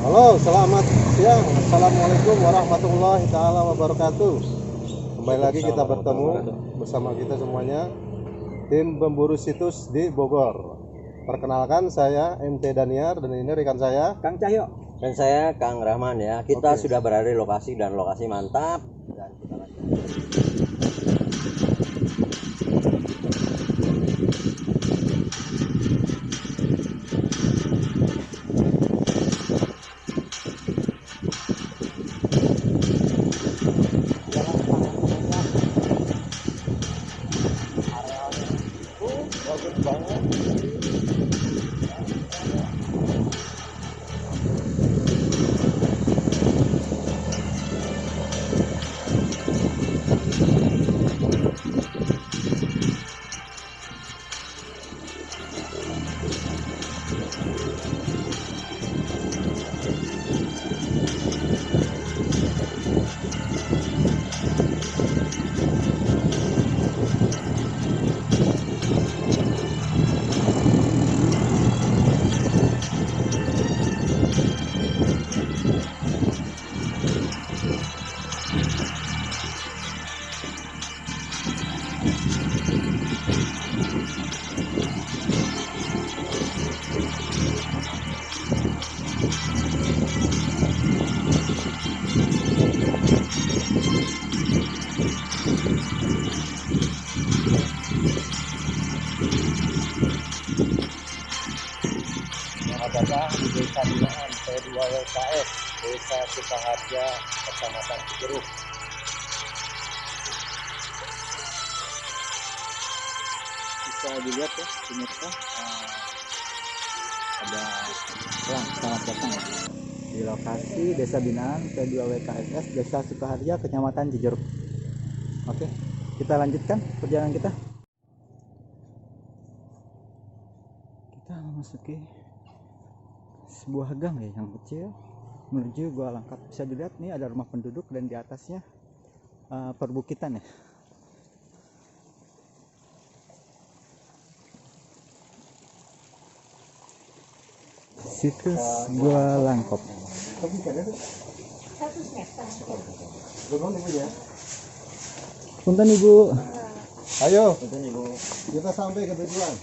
Halo, selamat siang. Assalamualaikum warahmatullahi taala wabarakatuh. Kembali lagi kita bertemu bersama kita semuanya, tim pemburu situs di Bogor. Perkenalkan, saya MT Daniar dan ini rekan saya Kang Cahyo dan saya Kang Rahman ya. Kita Oke. sudah berada di lokasi dan lokasi mantap dan kita lanjut. Bagus banget. Adalah di Desa Binaan P2 WKS, Desa Sukaharja, Kecamatan Cijeruk. bisa dilihat ya pemirsa, ada selamat datang di lokasi Desa Binaan P2 WKSS Desa Sukaharja Kecamatan Cijeruk. Oke, kita lanjutkan perjalanan kita. Kita memasuki sebuah gang ya yang kecil menuju Gua Langkat. Bisa dilihat nih ada rumah penduduk dan di atasnya perbukitan ya. Situs Gua Langkop. Punten Ibu. Ayo, kita sampai ke tujuan.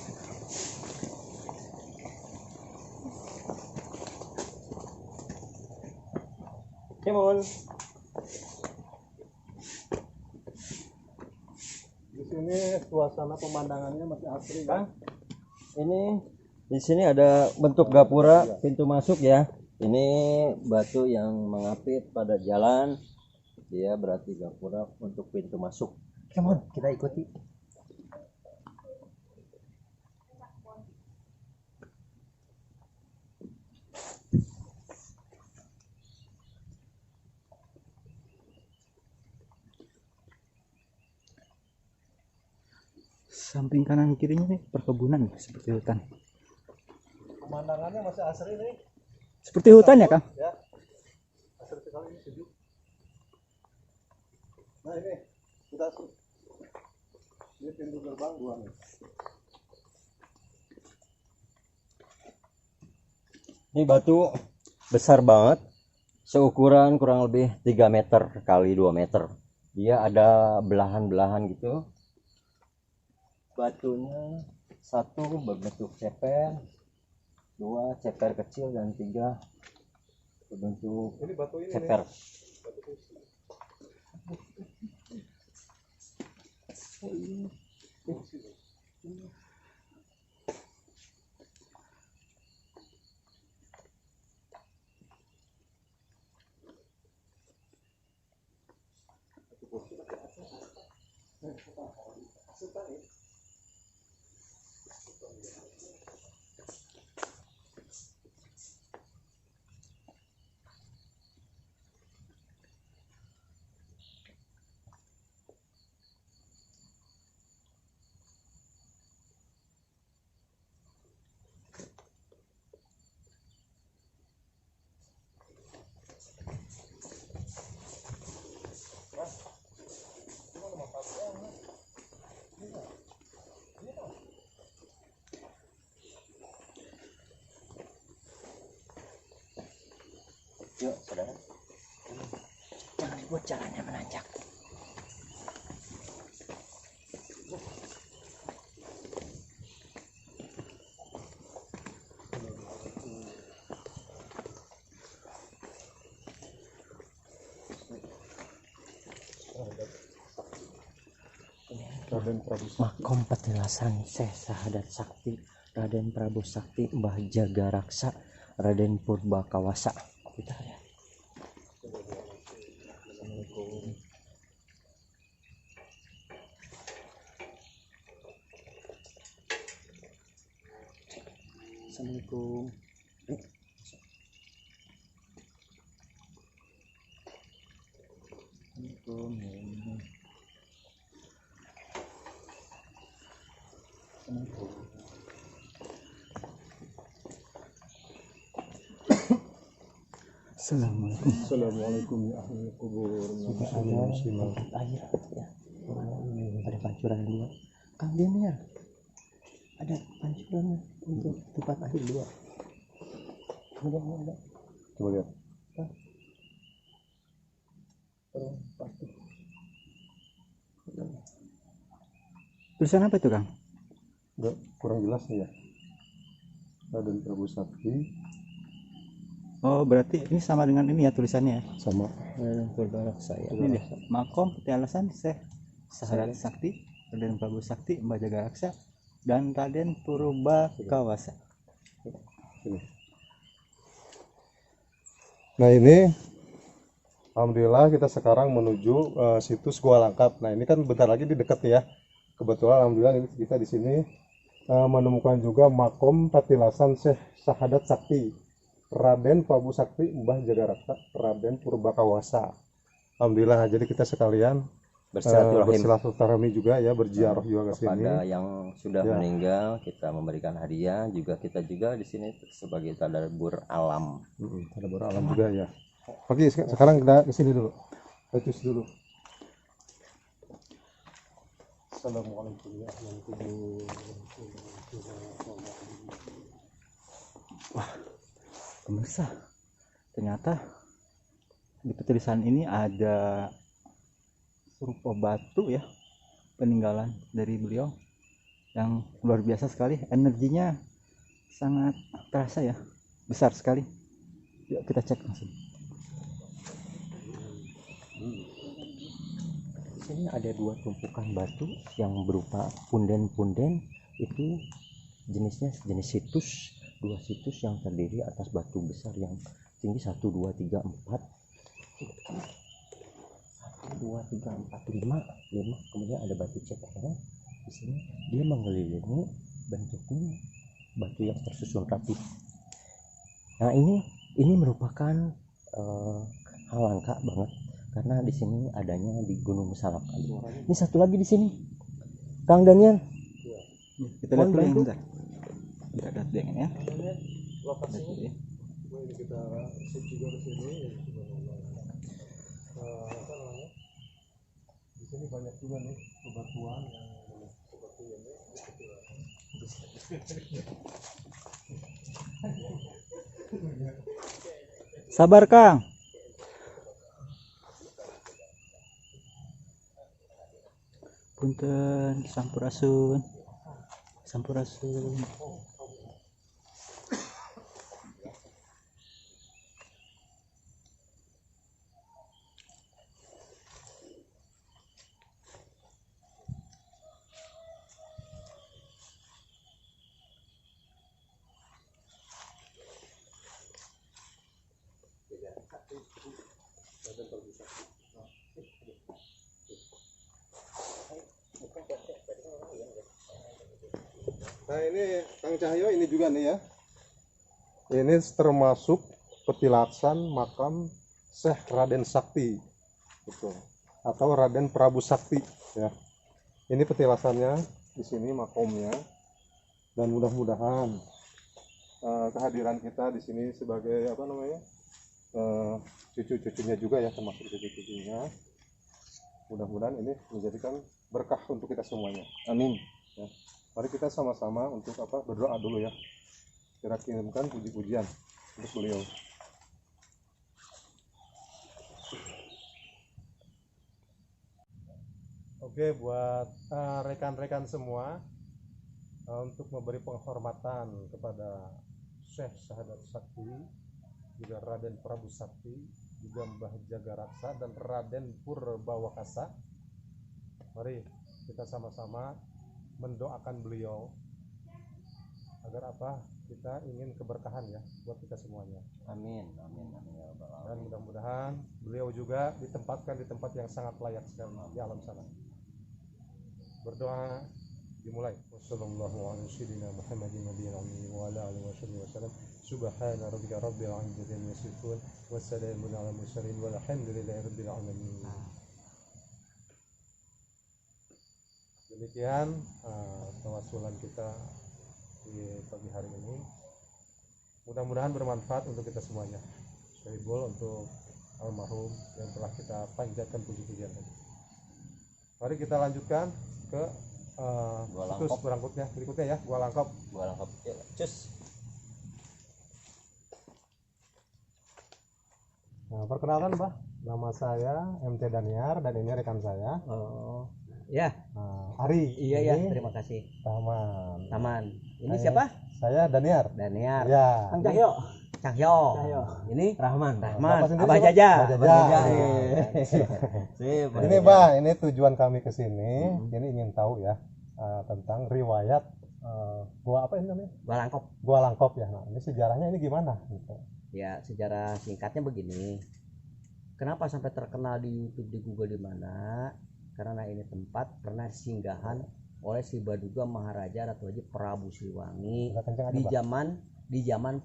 Kemon. Di sini suasana pemandangannya masih asri, Kang. Ini di sini ada bentuk gapura pintu masuk ya. Ini batu yang mengapit pada jalan. Dia berarti gapura untuk pintu masuk. Come on, kita ikuti. Samping kanan kirinya nih perkebunan seperti hutan. Pemandangannya masih asri nih. Seperti hutan ya, Kang? Ya. Asri sekali, ini sejuk. Nah, ini kita ini pintu gerbang dua nih. Ini batu besar banget, seukuran kurang lebih 3 meter kali 2 meter. Dia ada belahan-belahan gitu. Batunya satu berbentuk ceper, dua ceper kecil, dan tiga berbentuk Ini batu ini ceper. nih. Batu kursi. Yuk saudara, jangan dibuat jalannya menanjak. Raden Prabu Makom petilasan Syekh Sahadat Sakti Raden Prabu Sakti Mbah Jagaraksa Raden Purbakawasa. Kita ya. Assalamualaikum. Assalamualaikum. Assalamualaikum. Assalamualaikum. Assalamualaikum ya ahli kubur. Ada tempat air ya. Ada pancuran dua. Kang Daniel, ada pancuran untuk tempat air dua. Kemudian ada Coba lihat. pasti. Tulisan apa itu, Kang? Enggak, kurang jelas nih ya. Raden Prabu Sakti Oh, berarti ini sama dengan ini ya tulisannya ya. sama Raden Purbakawasa ya. Ini deh, Makom Petialasan Syekh Sahadat Sakti Raden Prabu Sakti Mbah Jagaraksa dan Raden Purbakawasa. ini. Nah ini, alhamdulillah kita sekarang menuju situs Gua Langkap. Nah ini kan bentar lagi di dekat ya. Kebetulan alhamdulillah ini kita di sini menemukan juga makom Patilasan Syekh Sahadat Sakti Raden Prabu Sakti Mbah Jagaraksa Raden Purbakawasa. Alhamdulillah, jadi kita sekalian bersilaturahmi juga ya, berziarah juga ke sini. Kepada yang sudah Ya. meninggal kita memberikan hadiah, juga kita juga di sini sebagai tadabbur alam. Ada beralam juga ya. Oke, sekarang kita ke sini dulu. Kita cus dulu. Assalamualaikum ya ahli kubur. Pemirsa, ternyata di petilasan ini ada serupa batu ya, peninggalan dari beliau yang luar biasa sekali. Energinya sangat terasa ya, besar sekali. Yuk kita cek langsung. Di sini ada dua tumpukan batu yang berupa punden-punden, itu jenisnya jenis situs, dua situs yang terdiri atas batu besar yang tinggi 1, 2, 3, 4 1, 2, 3, 4, 5 kemudian ada batu ceker di sini, dia mengelilingi, bentuknya batu yang tersusun rapi. Nah ini merupakan hal langka banget karena di sini adanya di Gunung Salak. Ini satu lagi di sini, Kang Daniel. Kita lihat dulu Mohon yang bantu. bentar. Kita lihat dengan ya. Lokasinya. Ya. Ini kita shoot juga ke sini. Apa namanya? Di sini banyak juga nih bebatuan yang seperti ini. Sabar, Kang. Punten, sampurasun. Sampurasun. Nah ini Kang Cahyo, ini juga nih ya. Ini termasuk petilasan makam Syekh Raden Sakti, betul, atau Raden Prabu Sakti ya. Ini petilasannya di sini makomnya, dan mudah-mudahan kehadiran kita di sini sebagai apa namanya cucu-cucunya juga ya, termasuk cucu-cucunya. Mudah-mudahan ini menjadikan berkah untuk kita semuanya. Amin. Ya. Mari kita sama-sama untuk apa, berdoa dulu ya. Kita kirimkan puji-pujian untuk beliau. Oke, buat rekan-rekan semua, untuk memberi penghormatan kepada Syekh Syahadat Sakti, juga Raden Prabu Sakti, juga Mbah Jagaraksa dan Raden Purbawakasa. Mari kita sama-sama mendoakan beliau agar apa? Kita ingin keberkahan ya buat kita semuanya. Amin, amin, amin ya rabbal alamin. Dan mudah-mudahan beliau juga ditempatkan di tempat yang sangat layak sekali di alam sana. Berdoa dimulai. Wassallallahu ala Muhammadin nabiyil ummi wa ala alihi wasallam. Subhana rabbika rabbil izzati amma yasifun wa salamun alal mursalin walhamdulillahi rabbil alamin. Demikian tawasulan kita di pagi hari ini. Mudah-mudahan bermanfaat untuk kita semuanya. Syahibul untuk almarhum yang telah kita panjatkan puji-pujian. Mari kita lanjutkan ke situs berikutnya ya, Gua Langkop. Gua Langkop. Yuk, cus. Nah, perkenalkan Mbah, nama saya MT Daniar dan ini rekan saya. Oh, ya. Ari. Iya ya, terima kasih. Taman. Ini siapa? Saya Daniar. Daniar. Ya. Kang Cahyo. Cahyo. Ini Rahman. Abah Jaja. Sip. Ini Mbah, ini tujuan kami ke sini. Ini ingin tahu ya tentang riwayat Gua apa ini namanya? Gua Langkop. Gua Langkop ya. Nah, ini sejarahnya ini gimana gitu. Ya, sejarah singkatnya begini. Kenapa sampai terkenal di YouTube, di Google, di mana? Karena ini tempat pernah singgahan oleh Sri Baduga Maharaja Ratu Haji Prabu Siliwangi di zaman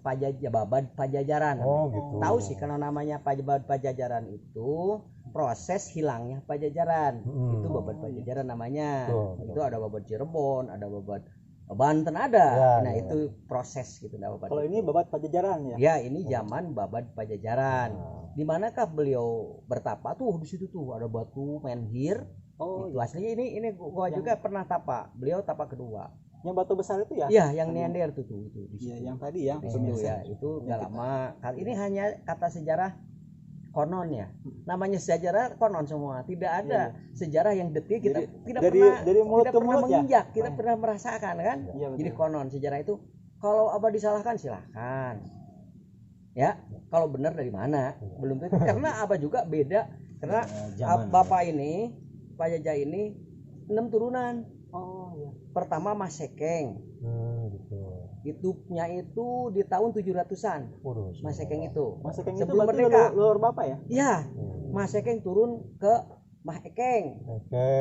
Babad Pajajaran. Oh gitu. Tahu sih karena namanya Babad Pajajaran itu proses hilangnya Pajajaran. Itu Babad Pajajaran namanya. Itu ada Babad Cirebon, ada Babad Banten ada. Ya, nah ya. itu proses gitu. Kalau ini Babad Pajajaran ya? Ya ini zaman Babad Pajajaran. Di manakah beliau bertapa tuh di situ tuh ada batu menhir. Oh, itu aslinya ini gua juga pernah tapa. Beliau tapa kedua. Yang batu besar itu ya? Iya, yang neander tuh itu di Iya, situ. yang tadi ya. Di situ ya, itu udah lama. Kali ini hanya kata sejarah konon ya. Namanya sejarah konon semua. Tidak ada sejarah yang detil kita tidak dari mulut tidak ke pernah mulut ya? menginjak, tidak pernah merasakan kan? Iya, betul. Jadi konon sejarah itu kalau Abah disalahkan silahkan. Ya, kalau benar dari mana? Belum tentu karena Abah juga beda karena Bapak ini Pak Jaja ini 6 turunan. Oh iya. Pertama Mas Sekeng. Gitu. Hidupnya itu di tahun 700-an. Urus. Mas Sekeng itu. Mas Ekeng itu Sebelum berarti merdeka. leluhur Bapak ya? Iya. Mas Sekeng turun ke Mah Ekeng. Oke.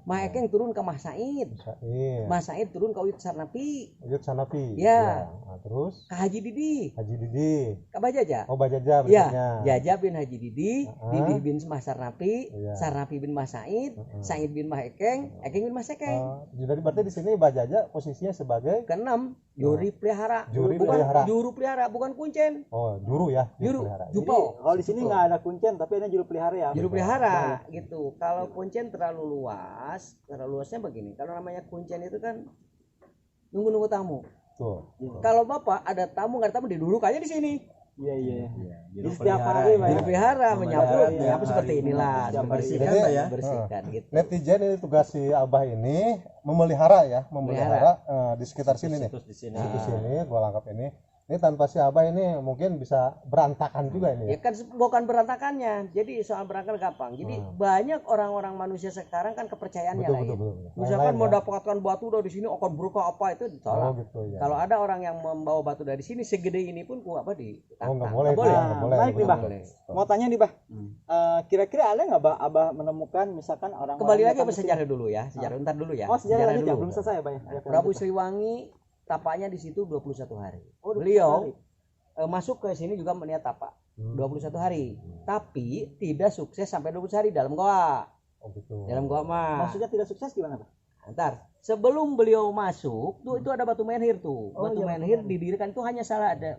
Mah Ekeng turun ke Mah Said. Said. Mah Said turun ke Uyut Sarnapi. Uyut Sanapi. Ya. Nah, terus Ke Haji Didi. Haji Didi. Ke Abah Jaja. Oh Bajaja Ya, berikutnya. Jaja bin Haji Didi, Didi bin Mah Sarnapi, Iya. Sarnapi bin Mah Said, Said bin Mah Ekeng, Ekeng bin Mah Sekeng. Jadi berarti di sini Bajaja posisinya sebagai Keenam, juri pelihara. Juri bukan pelihara. juru pelihara, bukan kuncen. juru ya. Juru, pelihara. jupo. Oh, di sini nggak ada kuncen, tapi ada juru pelihara ya? Juru pelihara gitu. Kalau kuncen terlalu luasnya begini. Kalau namanya kuncen itu kan nunggu tamu. Tuh. Kalau Bapak ada tamu nggak ada tamu duduk aja di sini. Iya. Juru Di setiap pelihara hari, ya. Pak. Juru pelihara menyapu, Iya, menyapu iya. seperti inilah, Setiap hari. membersihkan Jadi, ya, bersihkan gitu. Netizen ini tugas si Abah ini memelihara di sekitar sini nih. Situs di sini. Situs sini Gua Langkap ini. Ini tanpa si Abah ini mungkin bisa berantakan juga ini Ya ya. kan bukan berantakannya. Jadi soal berantakan gampang. Jadi banyak orang-orang manusia sekarang kan kepercayaannya Betul, lain. betul, betul. Misalkan Lain-lain mau ya. dapatkan batu dari sini akan berkah apa itu ditolak. Oh gitu ya. Kalau ada orang yang membawa batu dari sini segede ini pun apa ditantang. nggak boleh, Nggak boleh. Bang. Nggak boleh, Baik nih, Bang. boleh. Mau tanya nih, Bah. Kira-kira ada nggak, Bah, Abah menemukan misalkan orang Kembali lagi ke sejarah dulu ya. Sejarah bentar dulu ya. Oh, sejarah lanjut ya, dulu. belum selesai, Bah ya. Prabu Siliwangi tapanya di situ 21 hari. Oh, 21 Beliau hari. masuk ke sini juga meniat tapa 21 hari. Tapi tidak sukses sampai 20 hari dalam goa. Oh gitu. Dalam goa mah. Maksudnya tidak sukses gimana, Bah? Ntar sebelum beliau masuk tuh itu ada batu menhir tuh. Oh, Batu iya, menhir batu didirikan itu hanya salah ada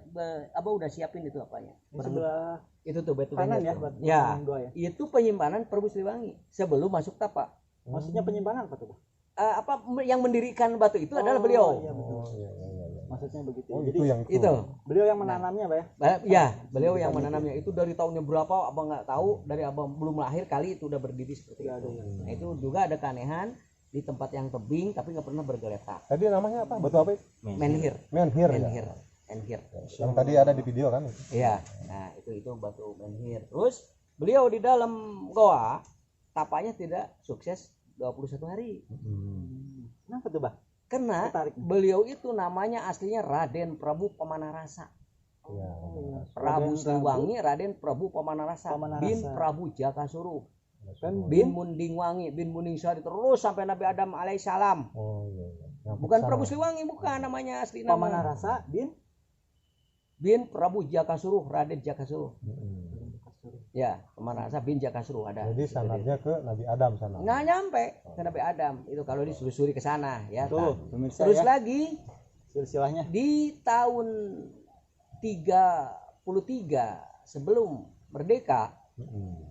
Abah udah siapin itu apanya. Di sebelah Itu tuh batu kanan menhir. ya, tuh. batu Ya. dua ya. Itu penyimpanan Prabu Siliwangi sebelum masuk tapa. Maksudnya penyimpanan apa tuh, Bah? Yang mendirikan batu itu adalah beliau. Iya, betul. Oh iya. maksudnya begitu. Oh, Jadi itu yang Itu. beliau yang menanamnya, Pak ya. Ya, beliau yang menanamnya itu dari tahunnya berapa abang nggak tahu, dari abang belum lahir kali itu udah berdiri seperti itu. Nah itu juga ada keanehan di tempat yang tebing tapi nggak pernah bergeletak. Tadi namanya apa? Batu apa? Menhir, Menhir ya. menhir, menhir. Yang tadi ada di video kan? Iya, nah itu batu menhir. Terus beliau di dalam goa tapanya tidak sukses 21 hari. Kenapa tuh, Bah? Karena Tertarik. beliau itu namanya aslinya Raden Prabu Pamanarasa. Iya. Prabu Siliwangi Raden Prabu Pamanarasa Pamanarasa. bin Prabu Jakasuru Kan bin Mundingwangi bin Munding-Sari terus sampai Nabi Adam alaihissalam. Oh iya. Yang Bukan pingsan Prabu ya. Siliwangi, bukan namanya asli nama. Pamanarasa Bin Prabu Jakasuru Raden Jakasuru. Mm-mm. Ya, Pamanarasa bin Jakasuru ada. Jadi sanadnya ke Nabi Adam sana. Nggak nyampe ke Nabi Adam itu kalau ditelusuri ke sana ya. tuh, Nah, pemirsa terus ya. lagi Silsilahnya. di tahun 33 sebelum merdeka Mm-mm.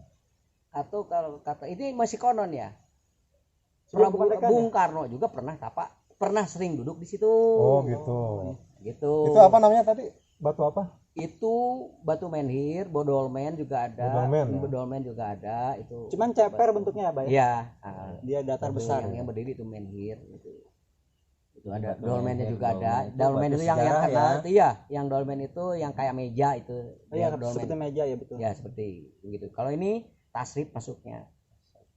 atau kalau kata ini masih konon ya. Sebelum Prabu kemerdekaan Bung Karno juga pernah sering duduk di situ. Oh gitu. Gitu. Itu apa namanya tadi? Batu apa? Itu batu menhir, bodolmen juga ada. Bodolmen, ya? Bodolmen juga ada itu. Cuman ceper bentuknya ya, Bah ya. Iya, Dia datar besar. yang berdiri itu menhir itu. Itu ada Batu dolmennya menhir, juga ada. dolmen itu Dolmen batu itu yang sejarah kenal ya. itu ya, yang dolmen itu yang kayak meja itu. Oh iya, Yang dolmen. seperti meja ya, betul. Ya seperti begitu. Kalau ini tasrif masuknya.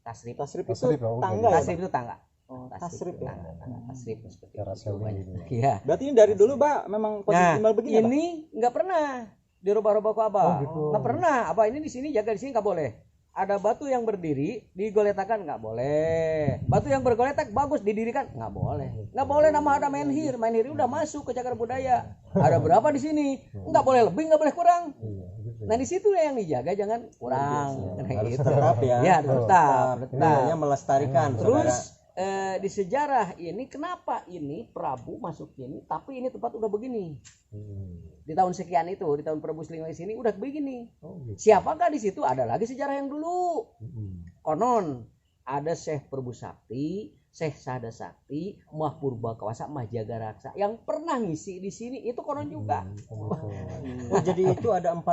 Tasrif. Tasrif itu Tasrif, oh, tangga jadi. ya, Tasrif Bah? itu tangga. Oh, Tasrif tasrif itu ya. tangga. Tasrif seperti Cara itu. selling gitu. Iya. Berarti ini dari dulu, Bah, memang posisi Nah, timbal begini, Bah? ini nggak pernah dirubah-rubah ke Abah. Oh, gitu. Nggak pernah. Abah ini di sini jaga di sini nggak boleh. Ada batu yang berdiri digoletakan nggak boleh. Batu yang bergoletak bagus didirikan nggak boleh. Nggak boleh nama ada menhir. Menhir udah masuk ke cagar budaya. Ada berapa di sini? Nggak boleh lebih, nggak boleh kurang. Iya, gitu. Nah di situ yang dijaga jangan kurang. Nah, Harus gitu. tetap ya. Ya harus tetap. Ini tetap. hanya melestarikan, saudara. Terus di sejarah ini kenapa ini Prabu masuk sini tapi ini tempat udah begini di tahun sekian itu di tahun Prabu Siliwangi sini udah begini. Oh, gitu. Siapakah di situ? Ada lagi sejarah yang dulu konon ada Syekh Prabu Sakti, Syekh Sada Sakti, Mah Purbakawasa, Mah Jagaraksa yang pernah ngisi di sini itu konon juga. Oh, jadi itu ada 4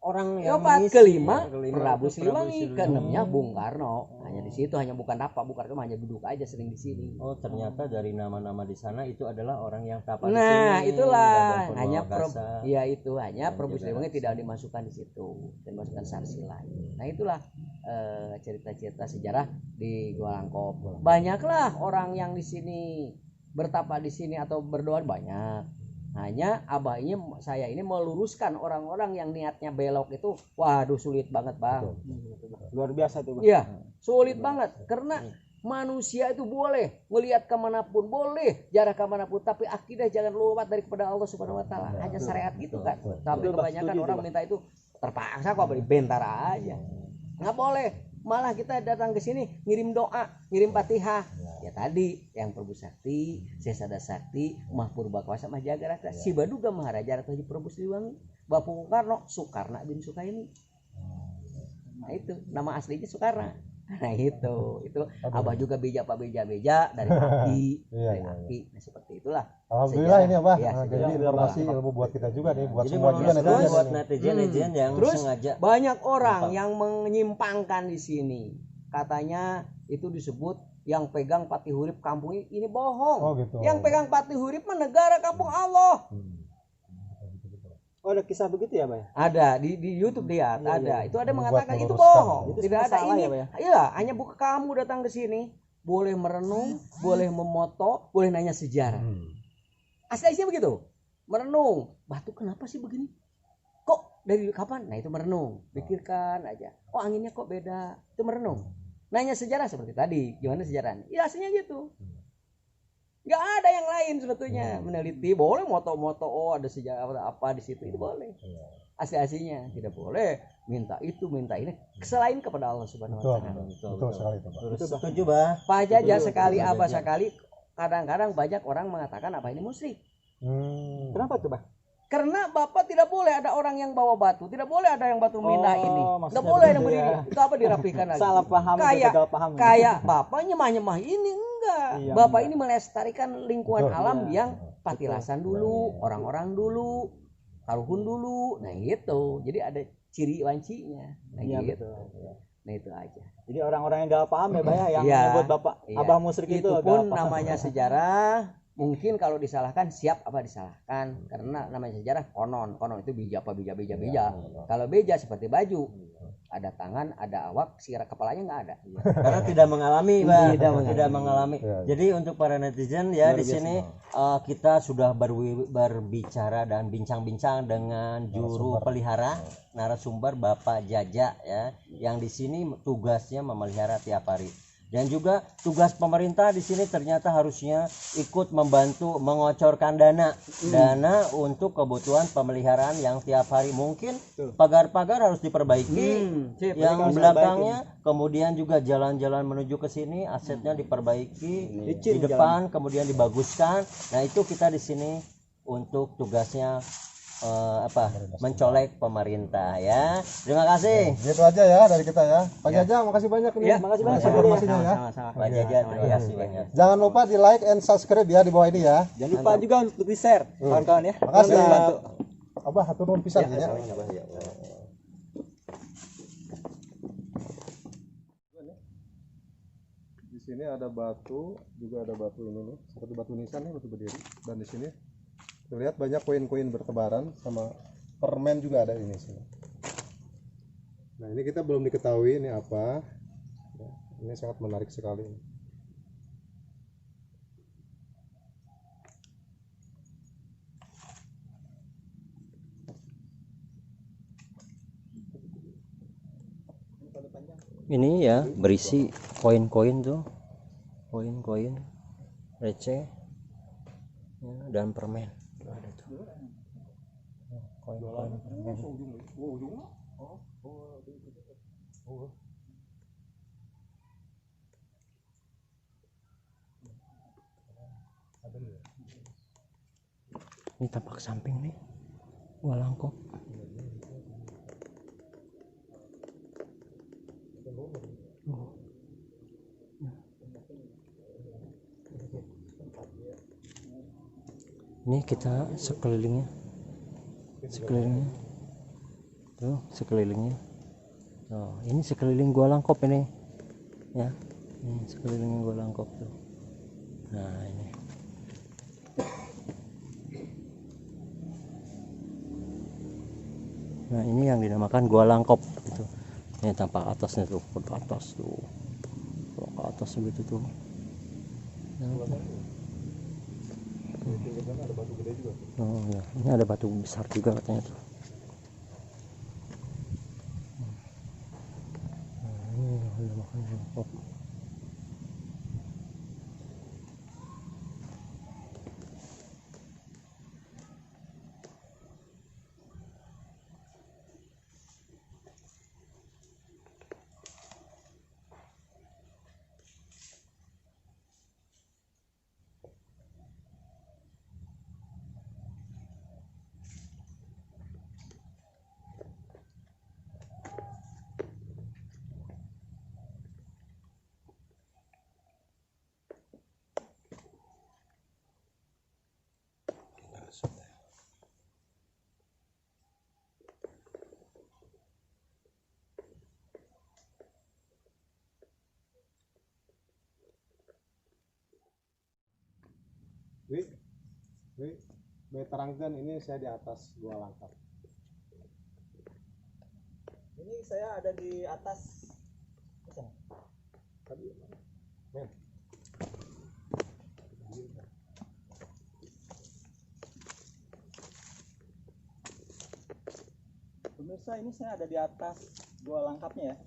orang yang Keempat, mengisi. kelima Kelima Prabu itu Siliwangi, Siliwangi. keenamnya Bung Karno. Hanya di situ, hanya bukan apa, Bung Karno hanya duduk aja sering di sini. Oh, ternyata dari nama-nama di sana itu adalah orang yang tapa di Nah, sini. itulah Raden hanya Purwakasa. ya itu hanya Dan Prabu juga Siliwangi Raksa. tidak dimasukkan di situ dan masukkan Sarsila. Nah, itulah cerita-cerita sejarah di Gua Langkop. Banyaklah orang yang di sini bertapa di sini atau berdoa banyak. Hanya Abah ini saya ini meluruskan orang-orang yang niatnya belok itu, waduh sulit banget, Bang. Luar biasa tuh, Bah. Iya, sulit banget karena manusia itu boleh melihat kemanapun, boleh jarak kemanapun, tapi akidah jangan lewat dari kepada Allah Subhanahu Wa Taala. Hanya syariat gitu kan. Tapi Betul, Pak. kebanyakan Setuju, orang Pak. minta itu terpaksa kok beri bentar aja. Nggak boleh. Malah kita datang ke sini ngirim doa, ngirim Fatihah. Ya tadi yang Prabu Sakti, Sesada Sakti, Mah Purbakawasa, Mah Jagaraksa, Si Baduga Maharaja Ratu Haji Prabu Siliwangi, Bapak Bung Karno, Soekarna bin Sukaini. Nah itu nama aslinya Soekarna. Nah itu Abah juga beja dari Aki, Iya, dari iya, Aki. Nah seperti itulah. Alhamdulillah Sejarah. ini Abah. Iya, Nah, sejarah. jadi informasi ilmu buat kita juga nih, buat Jadi semua juga meluruskan netizen. buat netizen yang Terus sengaja. banyak orang Menyimpang. yang menyimpangkan di sini. Katanya itu disebut yang pegang Patih Hurip kampung ini bohong. Oh gitu. Yang pegang Patih Hurip mah negara kampung Allah. Oh, ada kisah begitu ya, Bah? Ya? Ada di YouTube lihat Iya, ada. iya. Itu ada Membuat mengatakan itu meluruskan. bohong. Itu Tidak semua ada salah ini. ya, Pak, ya? Iya, hanya bukan kamu datang ke sini boleh merenung, boleh memoto, boleh nanya sejarah. Asli-aslinya begitu. Merenung. Batu kenapa sih begini? Kok dari kapan? Nah, itu merenung. Pikirkan aja. Oh, anginnya kok beda. Itu merenung. Nanya sejarah seperti tadi. Gimana sejarahnya? Ya aslinya gitu. Nggak ada yang lain sebetulnya. Meneliti boleh moto-moto, oh ada sejarah apa di situ, itu boleh. Asli-aslinya tidak boleh minta itu, minta ini selain kepada Allah Subhanahu Betul, wa taala. betul sekali itu, Pak. Terus setuju, Bah. Pak Jaja Betul, sekali, betul, Abah Jaja. sekali, kadang-kadang banyak orang mengatakan apa ini musyrik. Kenapa tuh, Bah? Karena Bapak tidak boleh ada orang yang bawa batu, tidak boleh ada yang batu mindah Oh, ini. maksudnya Tidak boleh yang begitu berdiri. ya. Itu apa dirapikan lagi? Salah paham, Kayak gagal paham. kayak Bapak nyemah-nyemah ini enggak. Iya, Bapak enggak. ini melestarikan lingkungan Betul. alam Iya. yang patilasan dulu, orang-orang dulu, karuhun dulu. Nah gitu. Jadi ada ciri wancinya. Nah Iya, gitu. betul. Nah itu aja. Jadi orang-orang yang gak paham ya Pak ya, yang Iya, menyebut Bapak iya. Abah Musrik itu Itu gak pun paham. namanya sejarah. Mungkin kalau disalahkan siap apa disalahkan, karena namanya sejarah konon itu bija apa bija. Kalau beja seperti baju, ada tangan, ada awak, sirah kepalanya nggak ada. Karena tidak mengalami, Pak. Tidak Tidak mengalami. Ya, ya. Jadi untuk para netizen ya Luar di sini kita sudah berbicara dan bincang-bincang dengan juru pelihara narasumber Bapak Jaja ya, yang di sini tugasnya memelihara tiap hari. Dan juga tugas pemerintah di sini ternyata harusnya ikut membantu mengocorkan dana untuk kebutuhan pemeliharaan yang tiap hari. Mungkin pagar-pagar harus diperbaiki yang belakangnya, kemudian juga jalan-jalan menuju ke sini asetnya diperbaiki, di depan kemudian dibaguskan. Nah itu kita di sini untuk tugasnya mencolek pemerintah ya. Terima kasih Gitu aja ya dari kita ya. Pak Jaja, makasih banyak ini. Iya, makasih banyak, Pak Jaja. informasinya ya. Sama-sama. Pak Jaja, terima kasih banyak. Jangan lupa di like and subscribe ya di bawah ini ya. Jangan lupa juga untuk di share kawan-kawan ya. Makasih. Biar bantu. Abah hatur nuhun pisan ya. Di sini ada batu, juga ada batu ini nih, seperti batu nisan nih, batu berdiri. Dan di sini terlihat banyak koin-koin bertebaran, sama permen juga ada ini sini. Nah ini kita belum diketahui ini apa. Ya, ini sangat menarik sekali. Ini ya berisi koin-koin tuh, koin-koin receh ya, dan permen. Ada tuh koin-koin permen. Ini tampak samping nih, walangkop. Ini kita sekelilingnya tuh, sekelilingnya. Oh, ini sekeliling gua langkop ini ya, ini sekelilingnya gua langkop tuh. Nah ini yang dinamakan gua langkop gitu. Ini tampak atasnya tuh, ke atas tuh, ke atas begitu tuh. Oh ya, ini ada batu besar juga katanya tuh. Ini yang dinamakan langkop. Wi, terangkan ini saya di atas gua langkap. Ini saya ada di atas. Pemirsa, ini saya ada di atas gua langkapnya ya.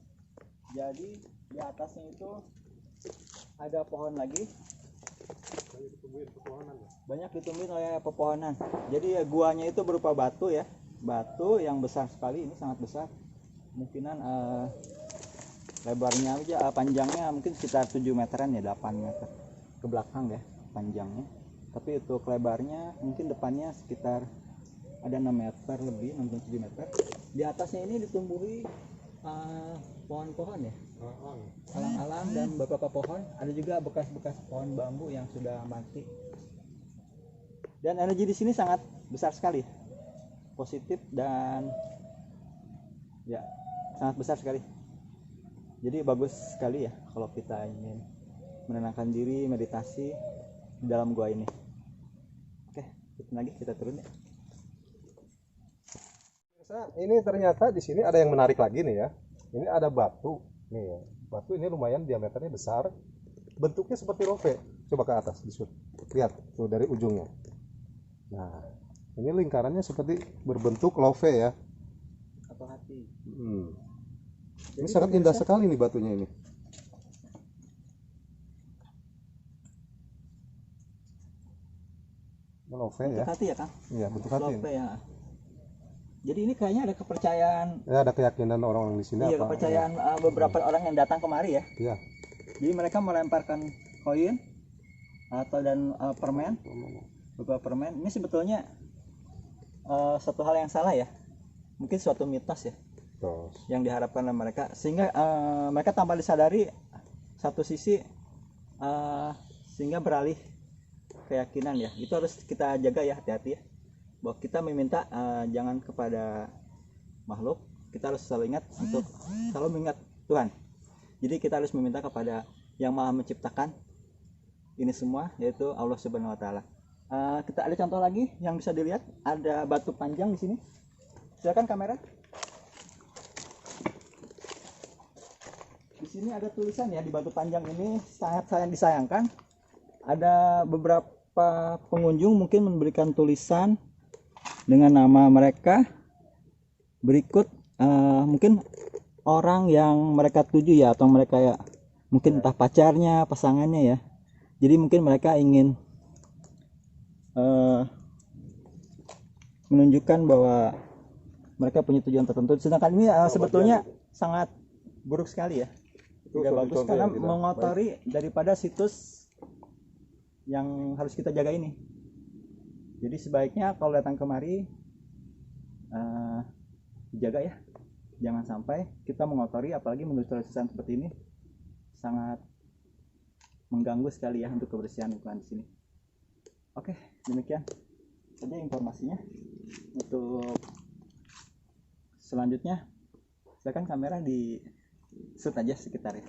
Jadi di atasnya itu ada pohon lagi. Banyak ditumbuhin oleh pepohonan. Jadi ya guanya itu berupa batu ya, batu yang besar sekali, ini sangat besar. Kemungkinan lebarnya aja, panjangnya mungkin sekitar 7 meteran ya, 8 meter ke belakang ya panjangnya. Tapi untuk lebarnya mungkin depannya sekitar ada 6 meter lebih, 6-7 meter. Di atasnya ini ditumbuhi pohon-pohon ya, alang-alang dan beberapa pohon. Ada juga bekas-bekas pohon bambu yang sudah mati. Dan energi di sini sangat besar sekali, positif dan ya sangat besar sekali. Jadi bagus sekali ya kalau kita ingin menenangkan diri, meditasi di dalam gua ini. Oke, kita turun ya. Ini ternyata di sini ada yang menarik lagi nih ya. Ini ada batu nih ya. Batu ini lumayan diameternya besar. Bentuknya seperti love. Coba ke atas disut. Lihat tuh dari ujungnya. Nah, ini lingkarannya seperti berbentuk love ya. Atau hati. Ini sangat indah sekali nih batunya ini. Love Bentuk ya. hati ya, Kang? Iya, bentuk hati. Love ya. Jadi ini kayaknya ada kepercayaan. Ya, ada keyakinan orang-orang di sini Iya, apa? kepercayaan beberapa orang yang datang kemari ya. Iya. Jadi mereka melemparkan koin atau dan permen, beberapa permen. Ini sebetulnya satu hal yang salah ya. Mungkin suatu mitos ya Terus. yang diharapkan oleh mereka, sehingga mereka tanpa disadari satu sisi sehingga beralih keyakinan ya. Itu harus kita jaga ya, hati-hati ya. Bahwa kita meminta jangan kepada makhluk, kita harus selalu ingat untuk selalu mengingat Tuhan. Jadi kita harus meminta kepada yang Maha menciptakan ini semua, yaitu Allah Subhanahu wa taala. Kita ada contoh lagi yang bisa dilihat, ada batu panjang di sini. Silakan kamera. Di sini ada tulisan ya, di batu panjang ini sangat disayangkan. Ada beberapa pengunjung mungkin memberikan tulisan dengan nama mereka berikut, mungkin orang yang mereka tuju ya, atau mereka ya mungkin entah pacarnya, pasangannya ya. Jadi mungkin mereka ingin menunjukkan bahwa mereka punya tujuan tertentu. Sedangkan ini sebetulnya sangat buruk sekali ya, tidak bagus karena mengotori daripada situs yang harus kita jaga ini. Jadi sebaiknya kalau datang kemari dijaga ya, jangan sampai kita mengotori, apalagi menulis tulisan seperti ini sangat mengganggu sekali ya untuk kebersihan lingkungan di sini. Oke, demikian saja informasinya. Untuk selanjutnya silakan kamera di shoot aja sekitar ya.